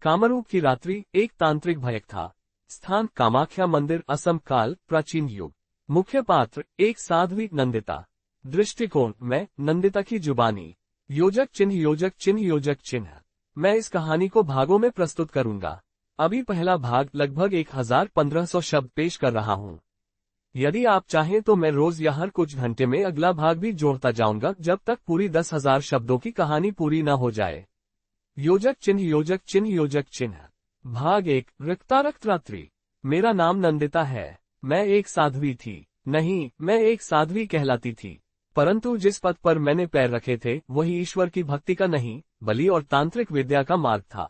कामरूप की रात्रि एक तांत्रिक भयक था। स्थान कामाख्या मंदिर, असम काल, प्राचीन युग। मुख्य पात्र एक साध्वी नंदिता। दृष्टिकोण मैं नंदिता की जुबानी। योजक चिन्ह योजक चिन्ह योजक चिन्ह। मैं इस कहानी को भागों में प्रस्तुत करूंगा। अभी पहला भाग लगभग 1500 शब्द पेश कर रहा हूं। यदि आप चाहें तो मैं रोज या हर कुछ घंटे में अगला भाग भी जोड़ता जाऊंगा जब तक पूरी 10,000 शब्दों की कहानी पूरी न हो जाए। योजक चिन्ह योजक चिन्ह योजक चिन्ह। भाग 1 रक्तारक्त रात्रि। मेरा नाम नंदिता है। मैं एक साध्वी थी। नहीं, मैं एक साध्वी कहलाती थी। परंतु जिस पद पर मैंने पैर रखे थे वही ईश्वर की भक्ति का नहीं, बलि और तांत्रिक विद्या का मार्ग था।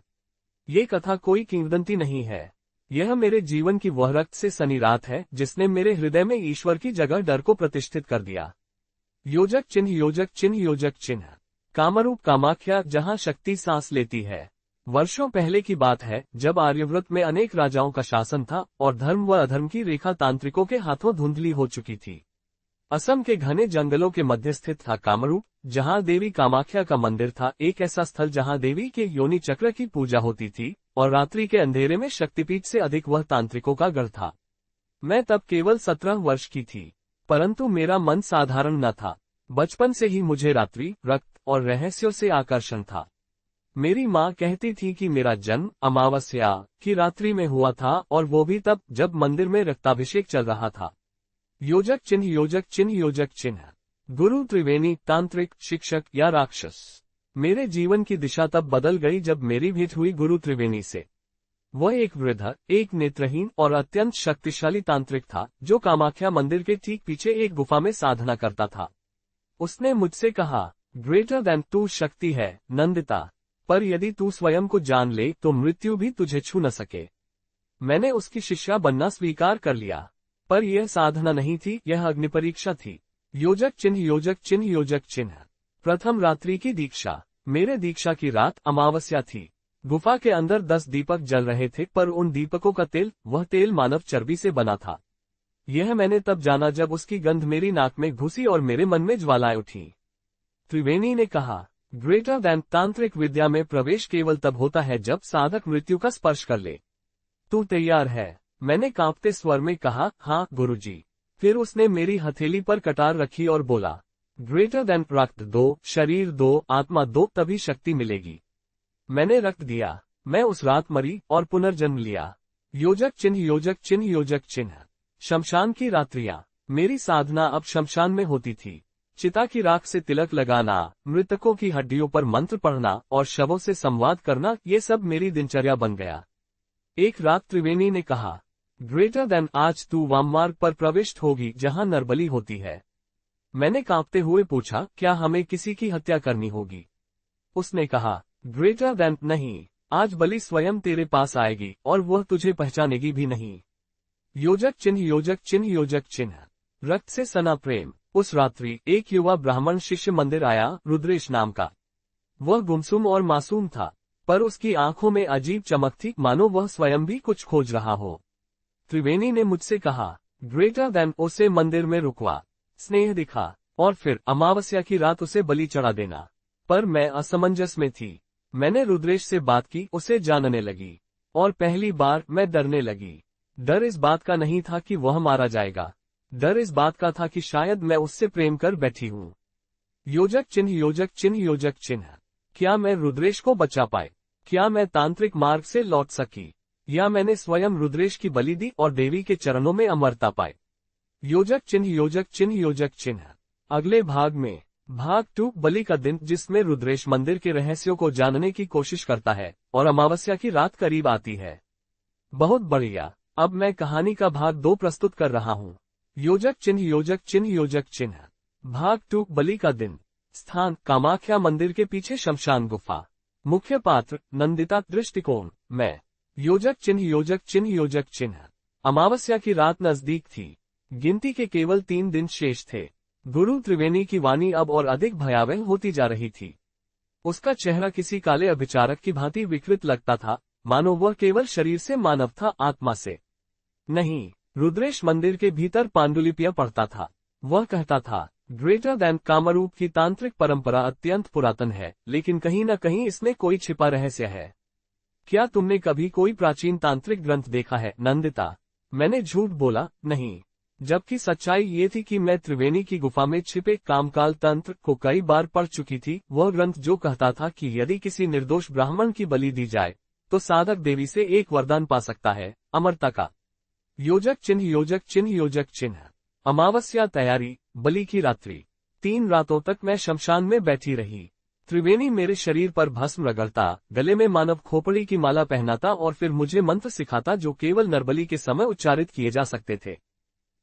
ये कथा कोई किंवदंती नहीं है। यह मेरे जीवन की वह रक्त से सनी रात है जिसने मेरे हृदय में ईश्वर की जगह डर को प्रतिष्ठित कर दिया। योजक चिन्ह योजक चिन्ह योजक चिन्ह। कामरूप कामाख्या, जहां शक्ति सांस लेती है। वर्षों पहले की बात है जब आर्यव्रत में अनेक राजाओं का शासन था और धर्म व अधर्म की रेखा तांत्रिकों के हाथों धुंधली हो चुकी थी। असम के घने जंगलों के मध्य स्थित था कामरूप, जहां देवी कामाख्या का मंदिर था, एक ऐसा स्थल जहां देवी के योनि चक्र की पूजा होती थी और रात्रि के अंधेरे में शक्तिपीठ से अधिक वह तांत्रिकों का गढ़ था। मैं तब केवल 17 वर्ष की थी, परंतु मेरा मन साधारण न था। बचपन से ही मुझे रात्रि, रक्त और रहस्यों से आकर्षण था। मेरी माँ कहती थी कि मेरा जन्म अमावस्या की रात्रि में हुआ था और वो भी तब जब मंदिर में रक्ताभिषेक चल रहा था। योजक चिन्ह योजक चिन्ह योजक चिन्ह। गुरु त्रिवेणी, तांत्रिक, शिक्षक या राक्षस। मेरे जीवन की दिशा तब बदल गई जब मेरी भेंट हुई गुरु त्रिवेणी से। वह एक वृद्ध, एक नेत्रहीन और अत्यंत शक्तिशाली तांत्रिक था जो कामाख्या मंदिर के ठीक पीछे एक गुफा में साधना करता था। उसने मुझसे कहा, ग्रेटर देन तू शक्ति है नंदिता, पर यदि तू स्वयं को जान ले तो मृत्यु भी तुझे छू न सके। मैंने उसकी शिष्या बनना स्वीकार कर लिया, पर यह साधना नहीं थी, यह अग्नि परीक्षा थी। योजक चिन्ह योजक चिन्ह योजक चिन्ह। प्रथम रात्रि की दीक्षा। मेरे दीक्षा की रात अमावस्या थी। गुफा के अंदर 10 दीपक जल रहे थे, पर उन दीपकों का तेल, वह तेल मानव चर्बी से बना था। यह मैंने तब जाना जब उसकी गंध मेरी नाक में घुसी और मेरे मन में ज्वालाएं उठी। त्रिवेणी ने कहा, ग्रेटर दैन तांत्रिक विद्या में प्रवेश केवल तब होता है जब साधक मृत्यु का स्पर्श कर ले। तू तैयार है? मैंने कांपते स्वर में कहा, हाँ गुरुजी। फिर उसने मेरी हथेली पर कटार रखी और बोला, ग्रेटर देन रक्त दो, शरीर दो, आत्मा दो, तभी शक्ति मिलेगी। मैंने रक्त दिया। मैं उस रात मरी और पुनर्जन्म लिया। योजक चिन्ह योजक चिन्ह योजक चिन्ह। शमशान की रात्रियां। मेरी साधना अब शमशान में होती थी। चिता की राख से तिलक लगाना, मृतकों की हड्डियों पर मंत्र पढ़ना और शवों से संवाद करना, ये सब मेरी दिनचर्या बन गया। एक रात त्रिवेणी ने कहा, ग्रेटर देन आज तू वाममार्ग पर प्रविष्ट होगी जहां नरबली होती है। मैंने कांपते हुए पूछा, क्या हमें किसी की हत्या करनी होगी? उसने कहा, ग्रेटर देन नहीं, आज बलि स्वयं तेरे पास आएगी और वह तुझे पहचानेगी भी नहीं। योजक चिन्ह योजक चिन्ह योजक चिन्ह। रक्त से सना प्रेम। उस रात्रि एक युवा ब्राह्मण शिष्य मंदिर आया, रुद्रेश नाम का। वह गुमसुम और मासूम था, पर उसकी आंखों में अजीब चमक थी, मानो वह स्वयं भी कुछ खोज रहा हो। त्रिवेणी ने मुझसे कहा, ग्रेटर देन उसे मंदिर में रुकवा, स्नेह दिखा और फिर अमावस्या की रात उसे बलि चढ़ा देना। पर मैं असमंजस में थी। मैंने रुद्रेश से बात की, उसे जानने लगी और पहली बार मैं डरने लगी। डर इस बात का नहीं था कि वह मारा जाएगा, डर इस बात का था कि शायद मैं उससे प्रेम कर बैठी हूँ। योजक चिन्ह योजक चिन्ह योजक चिन्ह। क्या मैं रुद्रेश को बचा पाए? क्या मैं तांत्रिक मार्ग से लौट सकी? या मैंने स्वयं रुद्रेश की बलि दी और देवी के चरणों में अमरता पाए? योजक चिन्ह योजक चिन्ह योजक चिन्ह। अगले भाग में भाग 2 बलि का दिन, जिसमें रुद्रेश मंदिर के रहस्यों को जानने की कोशिश करता है और अमावस्या की रात करीब आती है। बहुत बढ़िया। अब मैं कहानी का भाग 2 प्रस्तुत कर रहा हूँ। योजक चिन्ह योजक चिन्ह योजक चिन्ह। भाग 2 बलि का दिन। स्थान कामाख्या मंदिर के पीछे शमशान गुफा। मुख्य पात्र नंदिता। दृष्टिकोण मैं। योजक चिन्ह योजक चिन्ह योजक चिन्ह। अमावस्या की रात नजदीक थी। गिनती के केवल 3 दिन शेष थे। गुरु त्रिवेणी की वाणी अब और अधिक भयावह होती जा रही थी। उसका चेहरा किसी काले अभिचारक की भांति विकृत लगता था, मानो वह केवल शरीर से मानव था, आत्मा से नहीं। रुद्रेश मंदिर के भीतर पांडुलिपियां पढ़ता था। वह कहता था, ग्रेटर दैन कामरूप की तांत्रिक परंपरा अत्यंत पुरातन है, लेकिन कहीं न कहीं इसमें कोई छिपा रहस्य है। क्या तुमने कभी कोई प्राचीन तांत्रिक ग्रंथ देखा है? नंदिता। मैंने झूठ बोला, नहीं। जबकि सच्चाई ये थी कि मैं त्रिवेणी की गुफा में छिपे कामकाल तंत्र को कई बार पढ़ चुकी थी, वह ग्रंथ जो कहता था कि यदि किसी निर्दोष ब्राह्मण की बलि दी जाए तो साधक देवी से एक वरदान पा सकता है, अमरता का। योजक चिन्ह योजक चिन्ह योजक चिन्ह। अमावस्या तैयारी, बलि की रात्रि। 3 रातों तक मैं शमशान में बैठी रही। त्रिवेणी मेरे शरीर पर भस्म रगड़ता, गले में मानव खोपड़ी की माला पहनाता और फिर मुझे मंत्र सिखाता जो केवल नरबली के समय उच्चारित किए जा सकते थे।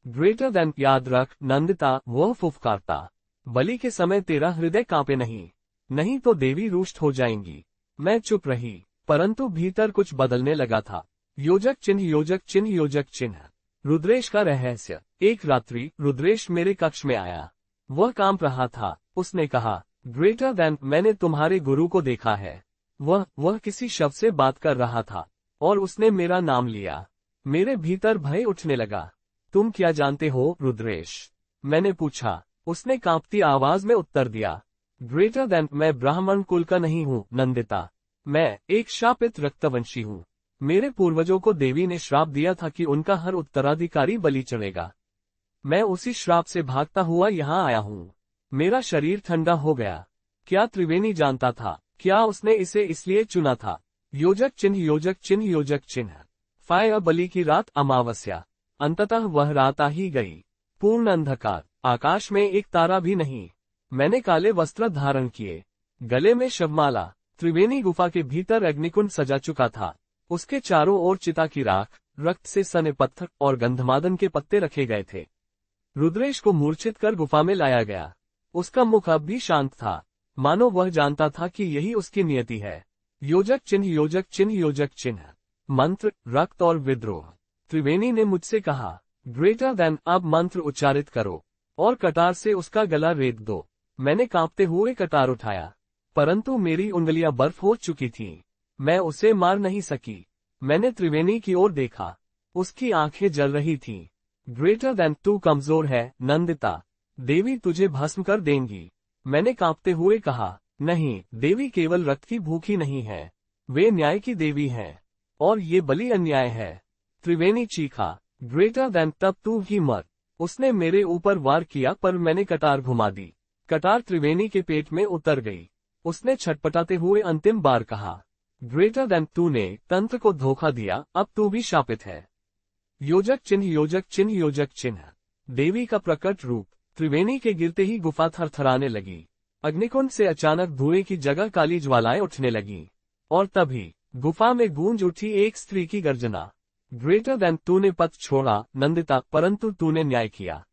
ग्रेटर देन, याद रख नंदिता, वह फुफकारता। बलि के समय तेरा हृदय कांपे नहीं, नहीं तो देवी रुष्ट हो जाएंगी। मैं चुप रही, परंतु भीतर कुछ बदलने लगा था। योजक चिन्ह योजक चिन्ह योजक चिन्ह। रुद्रेश का रहस्य। एक रात्रि रुद्रेश मेरे कक्ष में आया। वह कांप रहा था। उसने कहा, ग्रेटर देन, मैंने तुम्हारे गुरु को देखा है। वह किसी शब्द से बात कर रहा था और उसने मेरा नाम लिया। मेरे भीतर भय उठने लगा। तुम क्या जानते हो रुद्रेश? मैंने पूछा। उसने कांपती आवाज में उत्तर दिया, ग्रेटर देन, मैं ब्राह्मण कुल का नहीं हूँ नंदिता। मैं एक शापित रक्तवंशी हूँ। मेरे पूर्वजों को देवी ने श्राप दिया था कि उनका हर उत्तराधिकारी बलि चढ़ेगा। मैं उसी श्राप से भागता हुआ यहाँ आया हूँ। मेरा शरीर ठंडा हो गया। क्या त्रिवेणी जानता था? क्या उसने इसे इसलिए चुना था? योजक चिन्ह योजक चिन्ह योजक चिन्ह। फायर बलि की रात, अमावस्या। अंततः वह रात आ ही गई। पूर्ण अंधकार, आकाश में एक तारा भी नहीं। मैंने काले वस्त्र धारण किए, गले में शवमाला। त्रिवेणी गुफा के भीतर अग्निकुंड सजा चुका था। उसके चारों ओर चिता की राख, रक्त से सने पत्थर और गंधमादन के पत्ते रखे गए थे। रुद्रेश को मूर्छित कर गुफा में लाया गया। उसका मुख अब भी शांत था, मानो वह जानता था कि यही उसकी नियति है। योजक चिन्ह योजक चिन्ह योजक चिन्ह। मंत्र, रक्त और विद्रोह। त्रिवेणी ने मुझसे कहा, ग्रेटर देन, अब मंत्र उच्चारित करो और कटार से उसका गला रेत दो। मैंने कांपते हुए कटार उठाया, परंतु मेरी उंगलियां बर्फ हो चुकी थीं। मैं उसे मार नहीं सकी। मैंने त्रिवेणी की ओर देखा, उसकी आंखें जल रही थीं। ग्रेटर देन, तू कमजोर है नंदिता। देवी तुझे भस्म कर देंगी। मैंने कांपते हुए कहा, नहीं, देवी केवल रक्त की भूखी नहीं है, वे न्याय की देवी हैं, और ये बलि अन्याय है। त्रिवेणी चीखा, ग्रेटर देन, तब तू ही मर। उसने मेरे ऊपर वार किया पर मैंने कटार घुमा दी। कटार त्रिवेणी के पेट में उतर गई। उसने छटपटाते हुए अंतिम बार कहा, ग्रेटर देन, तूने तंत्र को धोखा दिया, अब तू भी शापित है। योजक चिन्ह योजक चिन्ह योजक चिन्ह। देवी का प्रकट रूप। त्रिवेणी के गिरते ही गुफा थरथराने लगी। अग्निकुंड से अचानक धुएं की जगह काली ज्वालाएं उठने लगीं। और तभी गुफा में गूंज उठी एक स्त्री की गर्जना, ग्रेटर देन, तूने पथ छोड़ा नंदिता, परंतु तूने न्याय किया,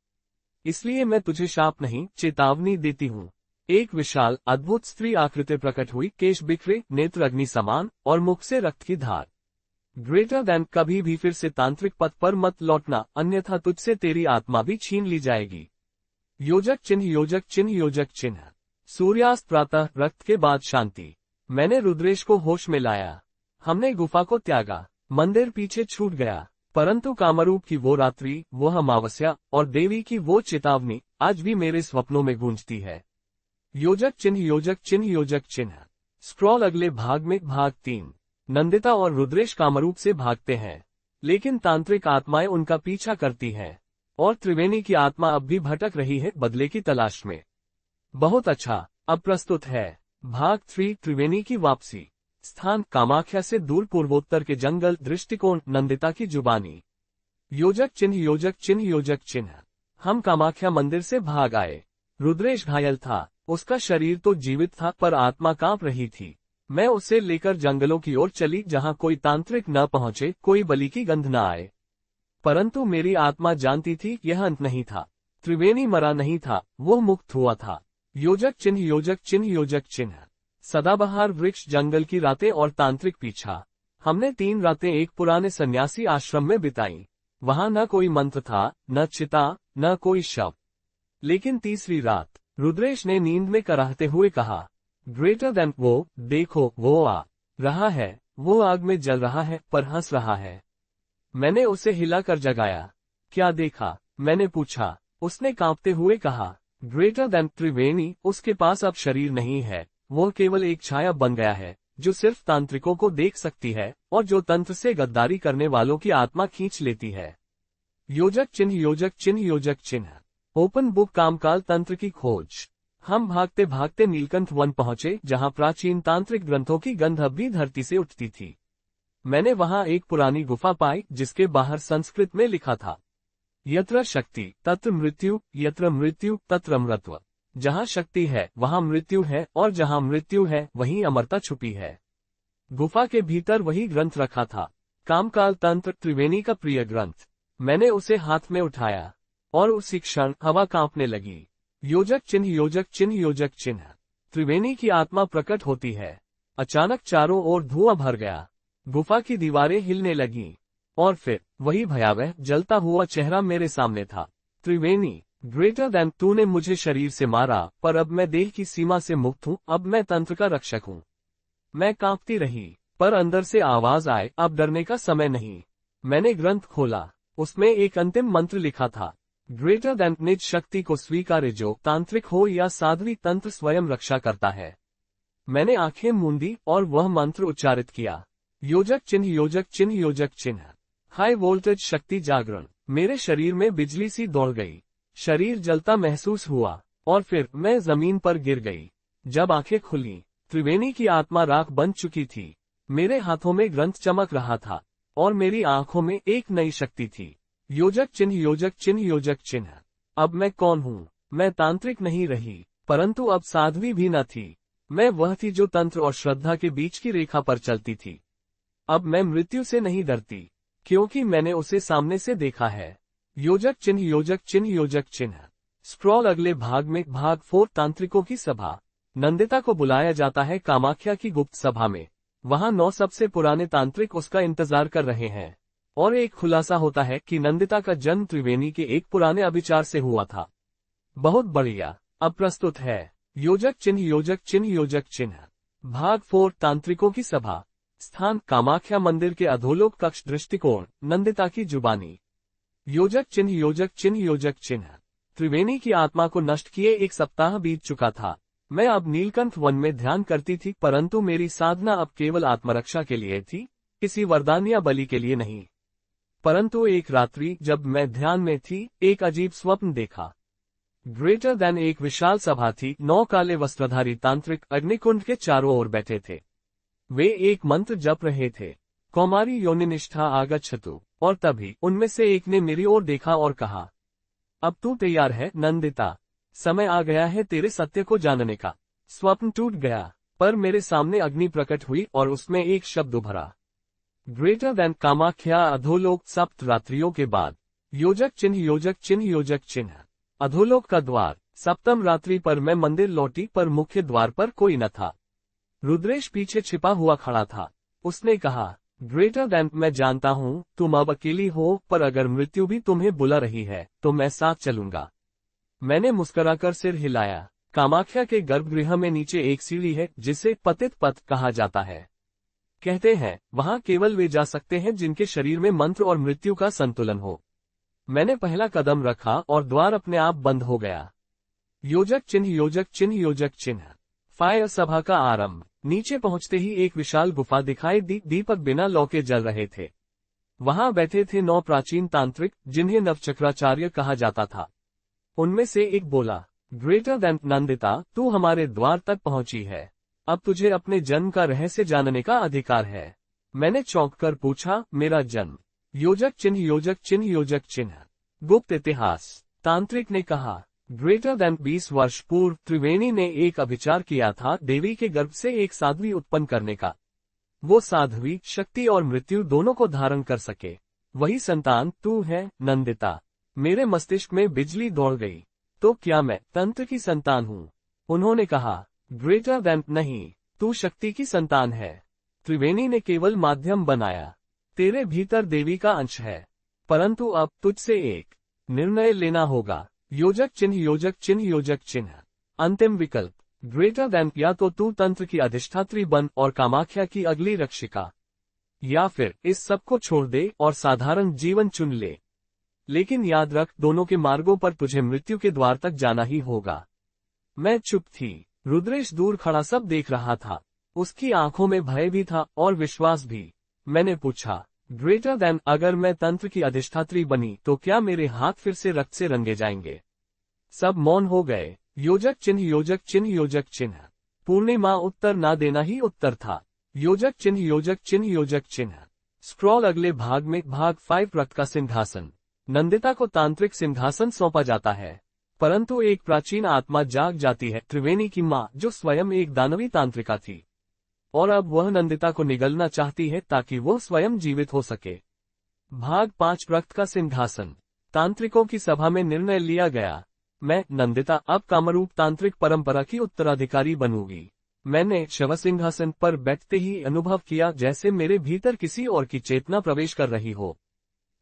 इसलिए मैं तुझे शाप नहीं, चेतावनी देती हूँ। एक विशाल अद्भुत स्त्री आकृति प्रकट हुई, केश बिखरे, नेत्र अग्नि समान और मुख से रक्त की धार। ग्रेटर देन, कभी भी फिर से तांत्रिक पथ पर मत लौटना, अन्यथा तुझसे तेरी आत्मा भी छीन ली जाएगी। योजक चिन्ह योजक चिन्ह योजक चिन्ह। सूर्यास्त, प्रातः, रक्त के बाद शांति। मैंने रुद्रेश को होश में लाया। हमने गुफा को त्यागा। मंदिर पीछे छूट गया, परंतु कामरूप की वो रात्रि, वो अमावस्या और देवी की वो चेतावनी आज भी मेरे स्वप्नों में गूंजती है। योजक चिन्ह योजक चिन्ह योजक चिन्ह। स्क्रॉल अगले भाग में, भाग 3। नंदिता और रुद्रेश कामरूप से भागते हैं, लेकिन तांत्रिक आत्माएं उनका पीछा करती हैं, और त्रिवेणी की आत्मा अब भी भटक रही है बदले की तलाश में। बहुत अच्छा, अब प्रस्तुत है भाग 3, त्रिवेणी की वापसी। स्थान, कामाख्या से दूर पूर्वोत्तर के जंगल। दृष्टिकोण, नंदिता की जुबानी। योजक चिन्ह योजक चिन्ह योजक चिन्ह। हम कामाख्या मंदिर से भाग आए। रुद्रेश घायल था, उसका शरीर तो जीवित था पर आत्मा कांप रही थी। मैं उसे लेकर जंगलों की ओर चली, जहां कोई तांत्रिक न पहुंचे, कोई बलि की गंध न आए। परंतु मेरी आत्मा जानती थी यह अंत नहीं था। त्रिवेणी मरा नहीं था, वो मुक्त हुआ था। योजक चिन्ह योजक चिन्ह योजक चिन्ह। सदाबहार वृक्ष, जंगल की रातें और तांत्रिक पीछा। हमने 3 रातें एक पुराने सन्यासी आश्रम में बिताई। वहां न कोई मंत्र था, न चिता, न कोई शव। लेकिन तीसरी रात रुद्रेश ने नींद में कराहते हुए कहा, ग्रेटर देन, वो देखो, वो आ रहा है, वो आग में जल रहा है पर हंस रहा है। मैंने उसे हिलाकर जगाया। क्या देखा? मैंने पूछा। उसने कांपते हुए कहा, ग्रेटर देन, त्रिवेणी, उसके पास अब शरीर नहीं है, वो केवल एक छाया बन गया है, जो सिर्फ तांत्रिकों को देख सकती है और जो तंत्र से गद्दारी करने वालों की आत्मा खींच लेती है। योजक चिन्ह योजक चिन्ह योजक चिन्ह। ओपन बुक कामकाल तंत्र की खोज। हम भागते भागते नीलकंठ वन पहुंचे, जहां प्राचीन तांत्रिक ग्रंथों की गंध अब भी धरती से उठती थी। मैंने वहां एक पुरानी गुफा पाई जिसके बाहर संस्कृत में लिखा था, यत्र शक्ति तत्र मृत्यु, यत्र मृत्यु तत्र अमरत्व। जहां शक्ति है वहां मृत्यु है, और जहां मृत्यु है वहीं अमरता छुपी है। गुफा के भीतर वही ग्रंथ रखा था, कामकाल तंत्र, त्रिवेणी का प्रिय ग्रंथ। मैंने उसे हाथ में उठाया और उसी क्षण हवा कांपने लगी। योजक चिन्ह योजक चिन्ह योजक चिन्ह। त्रिवेणी की आत्मा प्रकट होती है। अचानक चारों ओर धुआं भर गया, गुफा की दीवारें हिलने लगीं, और फिर वही भयावह जलता हुआ चेहरा मेरे सामने था। त्रिवेणी, ग्रेटर देन, तूने मुझे शरीर से मारा, पर अब मैं देह की सीमा से मुक्त हूँ। अब मैं तंत्र का रक्षक हूँ। मैं कांपती रही, पर अंदर से आवाज आए, अब डरने का समय नहीं। मैंने ग्रंथ खोला, उसमें एक अंतिम मंत्र लिखा था, ग्रेटर देन, निज शक्ति को स्वीकारे, जो तांत्रिक हो या साध्वी, तंत्र स्वयं रक्षा करता है। मैंने आंखें मूंदी और वह मंत्र उच्चारित किया, योजक चिन्ह योजक चिन्ह योजक चिन्ह। हाई वोल्टेज शक्ति जागरण। मेरे शरीर में बिजली सी दौड़ गई, शरीर जलता महसूस हुआ, और फिर मैं जमीन पर गिर गई। जब आंखें खुली, त्रिवेणी की आत्मा राख बन चुकी थी। मेरे हाथों में ग्रंथ चमक रहा था, और मेरी आंखों में एक नई शक्ति थी। योजक चिन्ह योजक चिन्ह योजक चिन्ह। अब मैं कौन हूँ? मैं तांत्रिक नहीं रही, परंतु अब साध्वी भी न थी। मैं वह थी जो तंत्र और श्रद्धा के बीच की रेखा पर चलती थी। अब मैं मृत्यु से नहीं डरती, क्योंकि मैंने उसे सामने से देखा है। योजक चिन्ह योजक चिन्ह योजक चिन्ह। स्क्रॉल अगले भाग में। भाग 4, तांत्रिकों की सभा। नंदिता को बुलाया जाता है कामाख्या की गुप्त सभा में। वहां 9 सबसे पुराने तांत्रिक उसका इंतजार कर रहे हैं, और एक खुलासा होता है कि नंदिता का जन्म त्रिवेणी के एक पुराने अभिचार से हुआ था। बहुत बढ़िया, अब प्रस्तुत है योजक चिन्ह योजक चिन्ह योजक चिन्ह। भाग 4, तांत्रिकों की सभा। स्थान, कामाख्या मंदिर के अधोलोक कक्ष। दृष्टिकोण, नंदिता की जुबानी। योजक चिन्ह योजक चिन्ह योजक चिन्ह। त्रिवेणी की आत्मा को नष्ट किए 1 सप्ताह बीत चुका था। मैं अब नीलकंठ वन में ध्यान करती थी, परंतु मेरी साधना अब केवल आत्मरक्षा के लिए थी, किसी वरदान या बलि के लिए नहीं। परंतु एक रात्रि जब मैं ध्यान में थी, एक अजीब स्वप्न देखा। ग्रेटर देन, एक विशाल सभा थी। 9 काले वस्त्रधारी तांत्रिक अग्निकुंड के चारों ओर बैठे थे। वे एक मंत्र जप रहे थे, कौमारी योनिनिष्ठा आगच्छतु। और तभी उनमें से एक ने मेरी ओर देखा और कहा, अब तू तैयार है नंदिता, समय आ गया है तेरे सत्य को जानने का। स्वप्न टूट गया, पर मेरे सामने अग्नि प्रकट हुई और उसमें एक शब्द उभरा, ग्रेटर देन कामाख्या अधोलोक। 7 रात्रियों के बाद। योजक चिन्ह योजक चिन्ह योजक चिन्ह। अधोलोक का द्वार। 7वीं रात्रि पर मैं मंदिर लौटी, पर मुख्य द्वार पर कोई न था। रुद्रेश पीछे छिपा हुआ खड़ा था। उसने कहा, ग्रेटर देन, मैं जानता हूँ तुम अब अकेली हो, पर अगर मृत्यु भी तुम्हें बुला रही है तो मैं साथ चलूंगा। मैंने मुस्कुराकर सिर हिलाया। कामाख्या के गर्भगृह में नीचे एक सीढ़ी है जिसे पतित पथ कहा जाता है। कहते हैं वहां केवल वे जा सकते हैं जिनके शरीर में मंत्र और मृत्यु का संतुलन हो। मैंने पहला कदम रखा और द्वार अपने आप बंद हो गया। योजक चिन्ह योजक चिन्ह योजक चिन्ह। फायर सभा का आरंभ। नीचे पहुंचते ही एक विशाल गुफा दिखाई दी। दीपक बिना लौ के जल रहे थे। वहां बैठे थे 9 प्राचीन तांत्रिक, जिन्हें नवचक्राचार्य कहा जाता था। उनमें से एक बोला, ग्रेटर देन नंदिता, तू हमारे द्वार तक पहुंची है। अब तुझे अपने जन्म का रहस्य जानने का अधिकार है। मैंने चौंक कर पूछा, मेरा जन्म? योजक चिन्ह योजक चिन्ह योजक चिन्ह। गुप्त इतिहास। तांत्रिक ने कहा, ग्रेटर देन 20 वर्ष पूर्व त्रिवेणी ने एक अभिचार किया था देवी के गर्भ से एक साध्वी उत्पन्न करने का। वो साध्वी शक्ति और मृत्यु दोनों को धारण कर सके। वही संतान तू है नंदिता। मेरे मस्तिष्क में बिजली दौड़ गई। तो क्या मैं तंत्र की संतान हूँ? उन्होंने कहा, ग्रेटर देन नहीं, तू शक्ति की संतान है। त्रिवेणी ने केवल माध्यम बनाया। तेरे भीतर देवी का अंश है, परंतु अब तुझसे एक निर्णय लेना होगा। योजक चिन्ह योजक चिन्ह योजक चिन्ह। अंतिम विकल्प, ग्रेटर देन, या तो तू तंत्र की अधिष्ठात्री बन और कामाख्या की अगली रक्षिका, या फिर इस सब को छोड़ दे और साधारण जीवन चुन ले। लेकिन याद रख, दोनों के मार्गों पर तुझे मृत्यु के द्वार तक जाना ही होगा। मैं चुप थी। रुद्रेश दूर खड़ा सब देख रहा था। उसकी आंखों में भय भी था और विश्वास भी। मैंने पूछा, ग्रेटर देन, अगर मैं तंत्र की अधिष्ठात्री बनी तो क्या मेरे हाथ फिर से रक्त से रंगे जाएंगे? सब मौन हो गए। योजक चिन्ह, योजक चिन्ह, योजक चिन्ह। पूर्णिमा उत्तर ना देना ही उत्तर था। योजक चिन्ह, योजक चिन्ह, योजक चिन्ह। स्क्रॉल अगले भाग में। भाग 5, रक्त का सिंहासन। नंदिता को तांत्रिक सिंहासन सौंपा जाता है, परंतु एक प्राचीन आत्मा जाग जाती है, त्रिवेणी की मां, जो स्वयं एक दानवी तांत्रिका थी, और अब वह नंदिता को निगलना चाहती है ताकि वह स्वयं जीवित हो सके। भाग 5, रक्त का सिंहासन। तांत्रिकों की सभा में निर्णय लिया गया, मैं, नंदिता, अब कामरूप तांत्रिक परंपरा की उत्तराधिकारी बनूंगी। मैंने शव सिंहासन पर बैठते ही अनुभव किया जैसे मेरे भीतर किसी और की चेतना प्रवेश कर रही हो।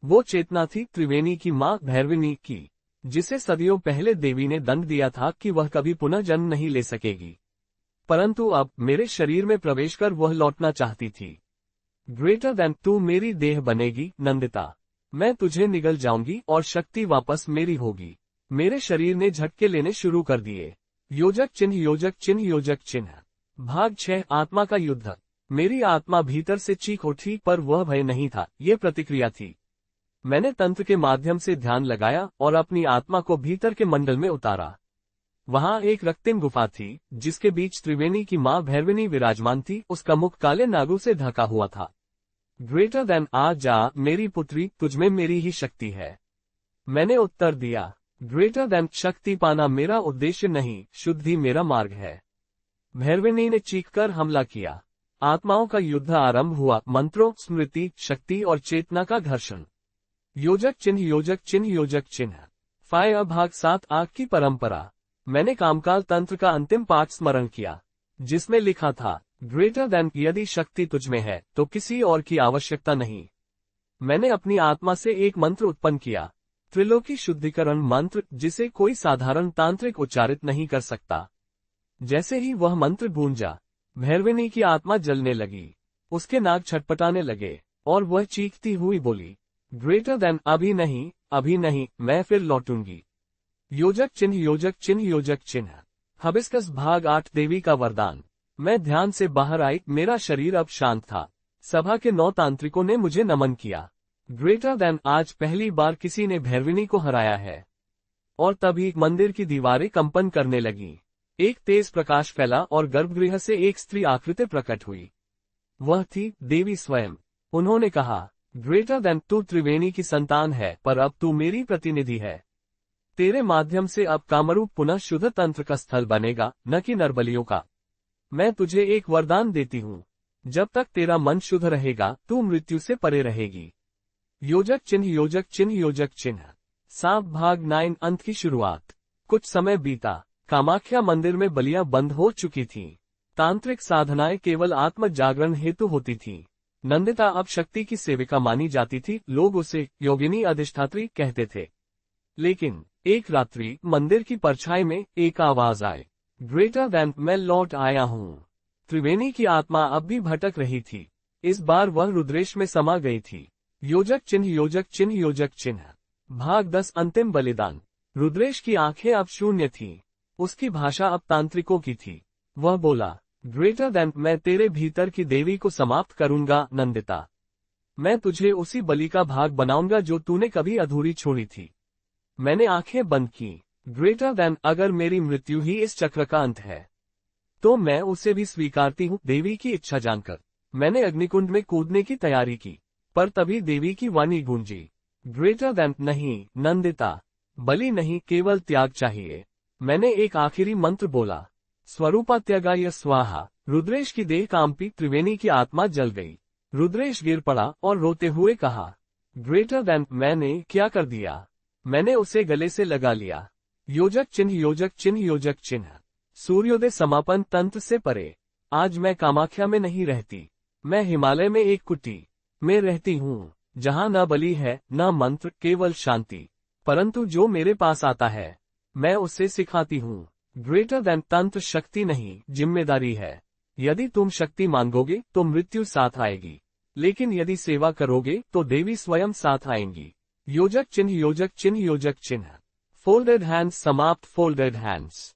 वो चेतना थी त्रिवेणी की मां भैरविनी की, जिसे सदियों पहले देवी ने दंड दिया था कि वह कभी पुनः जन्म नहीं ले सकेगी, परंतु अब मेरे शरीर में प्रवेश कर वह लौटना चाहती थी। ग्रेटर देन, तू मेरी देह बनेगी नंदिता। मैं तुझे निगल जाऊंगी और शक्ति वापस मेरी होगी। मेरे शरीर ने झटके लेने शुरू कर दिए। योजक चिन्ह, योजक चिन्ह, योजक चिन्ह। भाग 6, आत्मा का युद्ध। मेरी आत्मा भीतर से चीख उठी, पर वह भय नहीं था, ये प्रतिक्रिया थी। मैंने तंत्र के माध्यम से ध्यान लगाया और अपनी आत्मा को भीतर के मंडल में उतारा। वहां एक रक्तिम गुफा थी, जिसके बीच त्रिवेणी की मां भैरविनी विराजमान थी। उसका मुख काले नागों से ढका हुआ था। ग्रेटर देन, आ जा मेरी पुत्री, तुझमें मेरी ही शक्ति है। मैंने उत्तर दिया, ग्रेटर देन, शक्ति पाना मेरा उद्देश्य नहीं, शुद्धि मेरा मार्ग है। भैरविनी ने चीखकर हमला किया। आत्माओं का युद्ध आरंभ हुआ, मंत्रों, स्मृति, शक्ति और चेतना का घर्षण। योजक चिन्ह, योजक चिन्ह, योजक चिन्ह। फायर। भाग 7, आग की परंपरा। मैंने कामकाल तंत्र का अंतिम पाठ स्मरण किया, जिसमें लिखा था, ग्रेटर देन, यदि शक्ति तुझमें है तो किसी और की आवश्यकता नहीं। मैंने अपनी आत्मा से एक मंत्र उत्पन्न किया, त्रिलोकी शुद्धिकरण मंत्र, जिसे कोई साधारण तांत्रिक उच्चारित नहीं कर सकता। जैसे ही वह मंत्र गूंजा, भैरविनी की आत्मा जलने लगी, उसके नाक छटपटाने लगे और वह चीखती हुई बोली, ग्रेटर देन, अभी नहीं, अभी नहीं, मैं फिर लौटूंगी। योजक चिन्ह, योजक चिन्ह, योजक चिन्ह। हबिस्कस। भाग 8, देवी का वरदान। मैं ध्यान से बाहर आई, मेरा शरीर अब शांत था। सभा के 9 तांत्रिकों ने मुझे नमन किया। ग्रेटर देन, आज पहली बार किसी ने भैरविनी को हराया है। और तभी मंदिर की दीवारें कंपन करने लगीं। एक तेज प्रकाश फैला और गर्भगृह से एक स्त्री आकृति प्रकट हुई। वह थी देवी स्वयं। उन्होंने कहा, ग्रेटर देन, तू त्रिवेणी की संतान है, पर अब तू मेरी प्रतिनिधि है। तेरे माध्यम से अब कामरूप पुनः शुद्ध तंत्र का स्थल बनेगा, न कि नरबलियों का। मैं तुझे एक वरदान देती हूँ, जब तक तेरा मन शुद्ध रहेगा तू मृत्यु से परे रहेगी। योजक चिन्ह, योजक चिन्ह, योजक चिन्ह। सांप। भाग 9, अंत की शुरुआत। कुछ समय बीता। कामाख्या मंदिर में बलियां बंद हो चुकी थीं। तांत्रिक साधनाएं केवल आत्म जागरण हेतु होती थीं। नंदिता अब शक्ति की सेविका मानी जाती थी। लोग उसे योगिनी अधिष्ठात्री कहते थे। लेकिन एक रात्रि मंदिर की परछाई में एक आवाज आई, ग्रेटर देन, मैं लौट आया हूँ। त्रिवेणी की आत्मा अब भी भटक रही थी। इस बार वह रुद्रेश में समा गई थी। योजक चिन्ह, योजक चिन्ह, योजक चिन्ह। भाग 10, अंतिम बलिदान। रुद्रेश की आंखें अब शून्य थीं। उसकी भाषा अब तांत्रिकों की थी। वह बोला, ग्रेटर देन, मैं तेरे भीतर की देवी को समाप्त करूंगा नंदिता। मैं तुझे उसी बलि का भाग बनाऊंगा जो तूने कभी अधूरी छोड़ी थी। मैंने आंखें बंद की। ग्रेटर देन, अगर मेरी मृत्यु ही इस चक्र का अंत है तो मैं उसे भी स्वीकारती हूँ। देवी की इच्छा जानकर मैंने अग्निकुंड में कूदने की तैयारी की, पर तभी देवी की वाणी गूंजी, ग्रेटर देन, नहीं नंदिता, बलि नहीं, केवल त्याग चाहिए। मैंने एक आखिरी मंत्र बोला, स्वरूपात्यागाय स्वाहा। रुद्रेश की देह कांपी, त्रिवेणी की आत्मा जल गई। रुद्रेश गिर पड़ा और रोते हुए कहा, ग्रेटर देन, मैंने क्या कर दिया? मैंने उसे गले से लगा लिया। योजक चिन्ह, योजक चिन्ह, योजक चिन्ह। सूर्योदय। समापन। तंत्र से परे। आज मैं कामाख्या में नहीं रहती। मैं हिमालय में एक कुटी में रहती हूँ, जहाँ न बलि है न मंत्र, केवल शांति। परंतु जो मेरे पास आता है मैं उसे सिखाती हूँ। ग्रेटर देन, तंत्र शक्ति नहीं, जिम्मेदारी है। यदि तुम शक्ति मांगोगे तो मृत्यु साथ आएगी, लेकिन यदि सेवा करोगे तो देवी स्वयं साथ आएंगी। योजक चिन्ह, योजक चिन्ह, योजक चिन्ह। Folded hands. समाप्त। Folded hands.